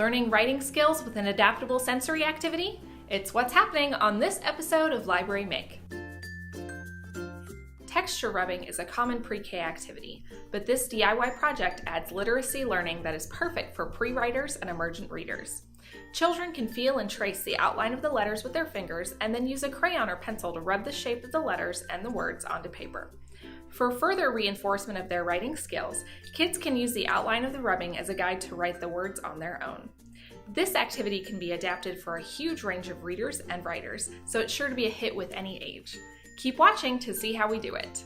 Learning writing skills with an adaptable sensory activity? It's what's happening on this episode of Library Make. Texture rubbing is a common pre-K activity, but this DIY project adds literacy learning that is perfect for pre-writers and emergent readers. Children can feel and trace the outline of the letters with their fingers and then use a crayon or pencil to rub the shape of the letters and the words onto paper. For further reinforcement of their writing skills, kids can use the outline of the rubbing as a guide to write the words on their own. This activity can be adapted for a huge range of readers and writers, so it's sure to be a hit with any age. Keep watching to see how we do it.